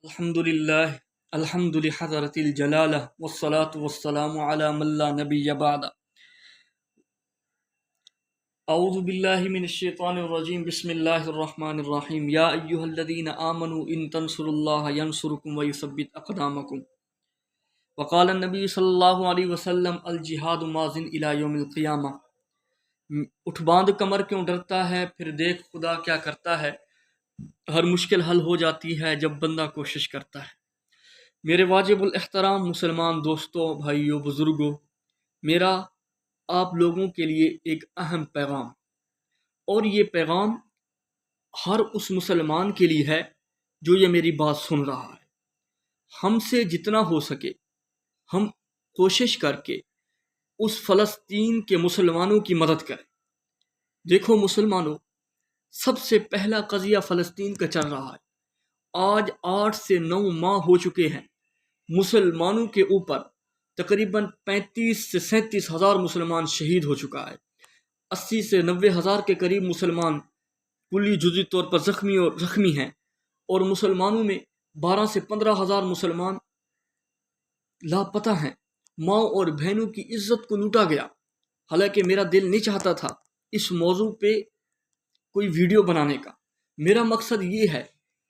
الحمدللہ الحمد لحضرت الجلالہ والصلاة والسلام علی من لا نبی بعد. اعوذ باللہ من الشیطان الرجیم. بسم اللہ الرحمن الرحیم. یا ایہا الذین آمنوا ان تنصروا اللہ ینصرکم ویثبت اقدامکم. وقال النبی صلی اللہ علیہ وسلم الجہاد ماضٍ الی یوم القیامہ. اٹھ باندھ کمر کیوں ڈرتا ہے، پھر دیکھ خدا کیا کرتا ہے. ہر مشکل حل ہو جاتی ہے جب بندہ کوشش کرتا ہے. میرے واجب الاحترام مسلمان دوستوں، بھائیوں، بزرگوں، میرا آپ لوگوں کے لیے ایک اہم پیغام، اور یہ پیغام ہر اس مسلمان کے لیے ہے جو یہ میری بات سن رہا ہے. ہم سے جتنا ہو سکے ہم کوشش کر کے اس فلسطین کے مسلمانوں کی مدد کریں. دیکھو مسلمانوں، سب سے پہلا قضیہ فلسطین کا چل رہا ہے. آج 8 سے 9 ماہ ہو چکے ہیں. مسلمانوں کے اوپر تقریباً 35 سے 37 ہزار مسلمان شہید ہو چکا ہے. 80 سے 90 ہزار کے قریب مسلمان کلی جزوی طور پر زخمی ہیں، اور مسلمانوں میں 12 سے 15 ہزار مسلمان لاپتہ ہیں. ماں اور بہنوں کی عزت کو لوٹا گیا. حالانکہ میرا دل نہیں چاہتا تھا اس موضوع پہ کوئی ویڈیو بنانے کا. میرا مقصد یہ ہے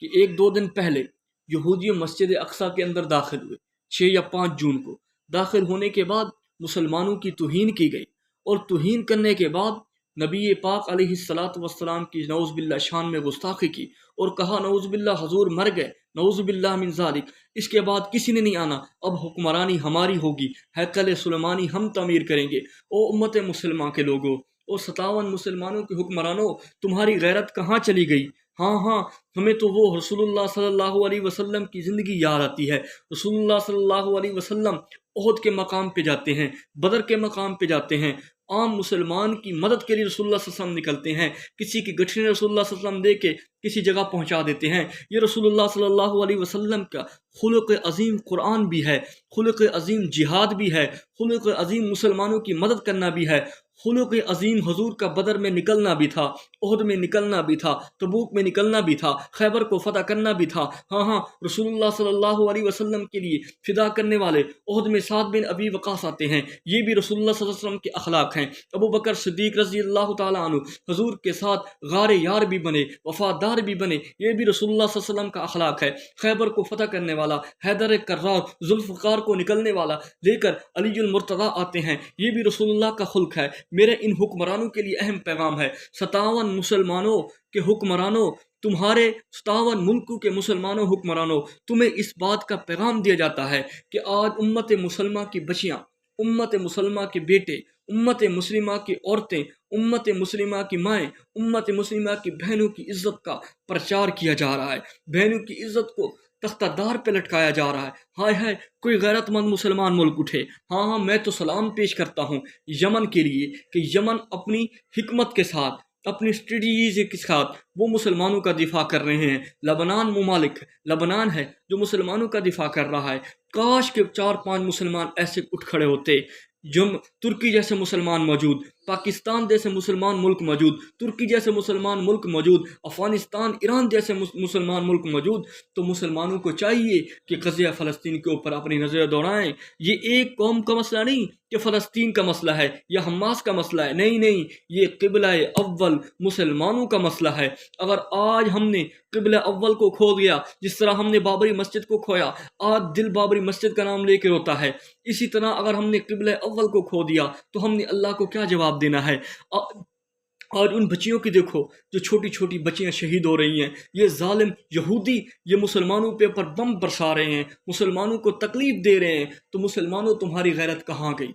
کہ 1-2 دن پہلے یہودی مسجد اقصیٰ کے اندر داخل ہوئے. 6 یا 5 جون کو داخل ہونے کے بعد مسلمانوں کی توہین کی گئی، اور توہین کرنے کے بعد نبی پاک علیہ الصلاۃ والسلام کی نعوذ باللہ شان میں گستاخی کی، اور کہا نعوذ باللہ حضور مر گئے، نعوذ باللہ من ذالک. اس کے بعد کسی نے نہیں آنا، اب حکمرانی ہماری ہوگی، ہیکل سلیمانی ہم تعمیر کریں گے. او امت مسلمہ کے لوگوں، اور 57 مسلمانوں کے حکمرانوں، تمہاری غیرت کہاں چلی گئی؟ ہاں ہمیں تو وہ رسول اللہ صلی اللہ علیہ وسلم کی زندگی یاد آتی ہے. رسول اللہ صلی اللہ علیہ وسلم احد کے مقام پہ جاتے ہیں، بدر کے مقام پہ جاتے ہیں، عام مسلمان کی مدد کے لیے رسول اللہ صلی اللہ علیہ وسلم نکلتے ہیں. کسی کی گٹھنی رسول اللہ صلی اللہ علیہ وسلم دے کے کسی جگہ پہنچا دیتے ہیں. یہ رسول اللہ صلی اللہ علیہ وسلم کا خلق عظیم قرآن بھی ہے، خلق عظیم جہاد بھی ہے، خلق عظیم مسلمانوں کی مدد کرنا بھی ہے. خلق عظیم حضور کا بدر میں نکلنا بھی تھا، احد میں نکلنا بھی تھا، تبوک میں نکلنا بھی تھا، خیبر کو فتح کرنا بھی تھا. ہاں رسول اللہ صلی اللہ علیہ وسلم کے لیے فدا کرنے والے احد میں سعد بن ابی وقاص آتے ہیں. یہ بھی رسول اللہ صلی اللہ علیہ وسلم کے اخلاق ہیں. ابو بکر صدیق رضی اللہ تعالیٰ عنہ حضور کے ساتھ غار یار بھی بنے، وفادار بھی بنے. یہ بھی رسول اللہ صلی اللہ علیہ وسلم کا اخلاق ہے. خیبر کو فتح کرنے والا، حیدر کرار، ذوالفقار کو نکلنے والا لے کر علی المرتضیٰ آتے ہیں. یہ بھی رسول اللہ کا خلق ہے. میرے ان حکمرانوں کے لیے اہم پیغام ہے. 57 مسلمانوں کے حکمرانوں، تمہارے 57 ملکوں کے مسلمانوں حکمرانوں، تمہیں اس بات کا پیغام دیا جاتا ہے کہ آج امت مسلمہ کی بچیاں، امت مسلمہ کے بیٹے، امت مسلمہ کی عورتیں، امت مسلمہ کی مائیں، امت مسلمہ کی بہنوں کی عزت کا پرچار کیا جا رہا ہے. بہنوں کی عزت کو تختہ دار پہ لٹکایا جا رہا ہے. ہائے کوئی غیرت مند مسلمان ملک اٹھے. ہاں میں تو سلام پیش کرتا ہوں یمن کے لیے کہ یمن اپنی حکمت کے ساتھ، اپنی اسٹریٹجی کے ساتھ وہ مسلمانوں کا دفاع کر رہے ہیں. لبنان ہے جو مسلمانوں کا دفاع کر رہا ہے. کاش کے 4-5 مسلمان ایسے اٹھ کھڑے ہوتے. ترکی جیسے مسلمان موجود، پاکستان جیسے مسلمان ملک موجود، ترکی جیسے مسلمان ملک موجود، افغانستان، ایران جیسے مسلمان ملک موجود. تو مسلمانوں کو چاہیے کہ قضیہ فلسطین کے اوپر اپنی نظر دوڑائیں. یہ ایک قوم کا مسئلہ نہیں کہ فلسطین کا مسئلہ ہے یا حماس کا مسئلہ ہے. نہیں، یہ قبلہ اول مسلمانوں کا مسئلہ ہے. اگر آج ہم نے قبلہ اول کو کھو دیا، جس طرح ہم نے بابری مسجد کو کھویا، آج دل بابری مسجد کا نام لے کے روتا ہے. اسی طرح اگر ہم نے قبلہ اول کو کھو دیا تو ہم نے اللہ کو کیا جواب دینا ہے؟ اور ان بچیوں کی دیکھو جو چھوٹی چھوٹی بچیاں شہید ہو رہی ہیں. یہ ظالم یہودی یہ مسلمانوں پہ پر بم برسا رہے ہیں، مسلمانوں کو تکلیف دے رہے ہیں. تو مسلمانوں تمہاری غیرت کہاں گئی؟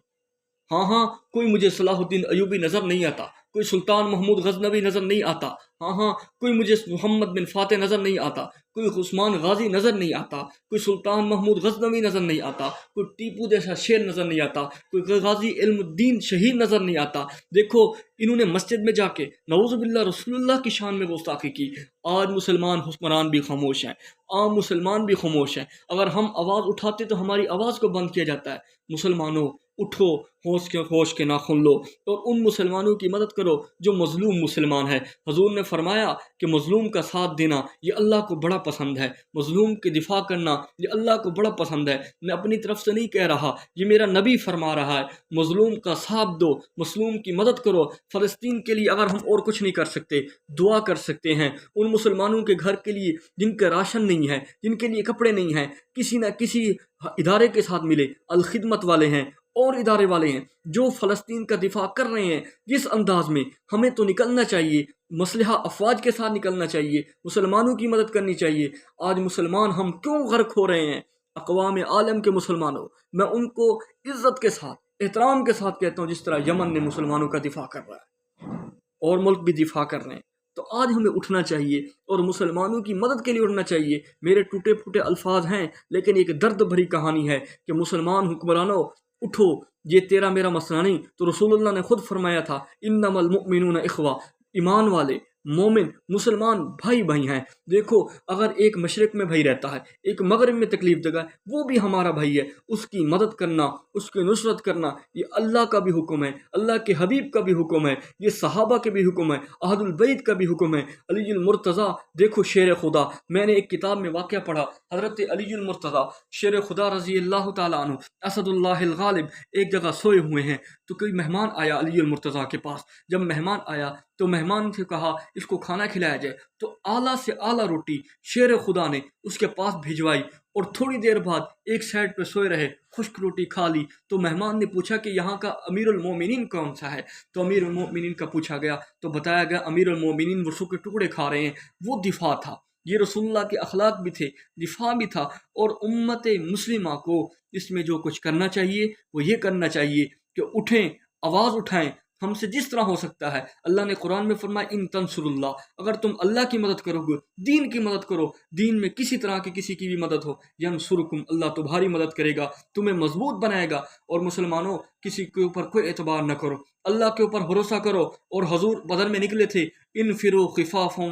ہاں کوئی مجھے صلاح الدین ایوبی نظر نہیں آتا، کوئی سلطان محمود غزنوی نظر نہیں آتا. ہاں کوئی مجھے محمد بن فاتح نظر نہیں آتا، کوئی عثمان غازی نظر نہیں آتا، کوئی سلطان محمود غزنوی نظر نہیں آتا، کوئی ٹیپو جیسا شیر نظر نہیں آتا، کوئی غازی علم الدین شہید نظر نہیں آتا. دیکھو انہوں نے مسجد میں جا کے نعوذ باللہ رسول اللہ کی شان میں گستاخی کی. آج مسلمان حکمران بھی خاموش ہیں، عام مسلمان بھی خاموش ہیں. اگر ہم آواز اٹھاتے تو ہماری آواز کو بند کیا جاتا ہے. مسلمانوں، اٹھو ہوش کے ناخن لو اور ان مسلمانوں کی مدد کرو جو مظلوم مسلمان ہے۔ حضور نے فرمایا کہ مظلوم کا ساتھ دینا یہ اللہ کو بڑا پسند ہے، مظلوم کی دفاع کرنا یہ اللہ کو بڑا پسند ہے۔ میں اپنی طرف سے نہیں کہہ رہا، یہ میرا نبی فرما رہا ہے، مظلوم کا ساتھ دو، مظلوم کی مدد کرو۔ فلسطین کے لیے اگر ہم اور کچھ نہیں کر سکتے، دعا کر سکتے ہیں ان مسلمانوں کے گھر کے لیے جن کا راشن نہیں ہے، جن کے لیے کپڑے نہیں ہیں، کسی نہ کسی ادارے کے ساتھ ملے، الخدمت والے ہیں اور ادارے والے ہیں جو فلسطین کا دفاع کر رہے ہیں، جس انداز میں ہمیں تو نکلنا چاہیے، مسلحہ افواج کے ساتھ نکلنا چاہیے، مسلمانوں کی مدد کرنی چاہیے۔ آج مسلمان ہم کیوں غرق ہو رہے ہیں؟ اقوام عالم کے مسلمانوں، میں ان کو عزت کے ساتھ احترام کے ساتھ کہتا ہوں، جس طرح یمن نے مسلمانوں کا دفاع کر رہا ہے اور ملک بھی دفاع کر رہے ہیں، تو آج ہمیں اٹھنا چاہیے اور مسلمانوں کی مدد کے لیے اٹھنا چاہیے۔ میرے ٹوٹے پھوٹے الفاظ ہیں لیکن ایک درد بھری کہانی ہے کہ مسلمان حکمرانوں اٹھو، یہ تیرا میرا مسئلہ نہیں، تو رسول اللہ نے خود فرمایا تھا انما المؤمنون اخوہ، ایمان والے مومن مسلمان بھائی بھائی ہیں۔ دیکھو اگر ایک مشرق میں بھائی رہتا ہے، ایک مغرب میں تکلیف دے گا، وہ بھی ہمارا بھائی ہے، اس کی مدد کرنا، اس کی نصرت کرنا یہ اللہ کا بھی حکم ہے، اللہ کے حبیب کا بھی حکم ہے، یہ صحابہ کے بھی حکم ہے، اہل البیت کا بھی حکم ہے۔ علی المرتضیٰ دیکھو شیر خدا، میں نے ایک کتاب میں واقعہ پڑھا، حضرت علی المرتضیٰ شیر خدا رضی اللہ تعالیٰ عنہ اسد اللہ الغالب ایک جگہ سوئے ہوئے ہیں، تو کوئی مہمان آیا علی المرتضیٰ کے پاس۔ جب مہمان آیا تو مہمان سے کہا اس کو کھانا کھلایا جائے، تو اعلیٰ سے اعلیٰ روٹی شیر خدا نے اس کے پاس بھجوائی، اور تھوڑی دیر بعد ایک سائڈ پہ سوئے رہے، خشک روٹی کھا لی۔ تو مہمان نے پوچھا کہ یہاں کا امیر المومنین کون سا ہے؟ تو امیر المومنین کا پوچھا گیا تو بتایا گیا امیر المومنین ورسوں کے ٹکڑے کھا رہے ہیں۔ وہ دفاع تھا، یہ رسول اللہ کے اخلاق بھی تھے، دفاع بھی تھا۔ اور امت مسلمہ کو اس میں جو کچھ کرنا چاہیے وہ یہ کرنا چاہیے کہ اٹھیں، آواز اٹھائیں، ہم سے جس طرح ہو سکتا ہے۔ اللہ نے قرآن میں فرمایا ان تنصر اللہ، اگر تم اللہ کی مدد کرو گے، دین کی مدد کرو، دین میں کسی طرح کی کسی کی بھی مدد ہو، ینصرکم، اللہ تمہاری مدد کرے گا، تمہیں مضبوط بنائے گا۔ اور مسلمانوں کسی کے اوپر کوئی اعتبار نہ کرو، اللہ کے اوپر بھروسہ کرو۔ اور حضور بدر میں نکلے تھے، انفروا خفافا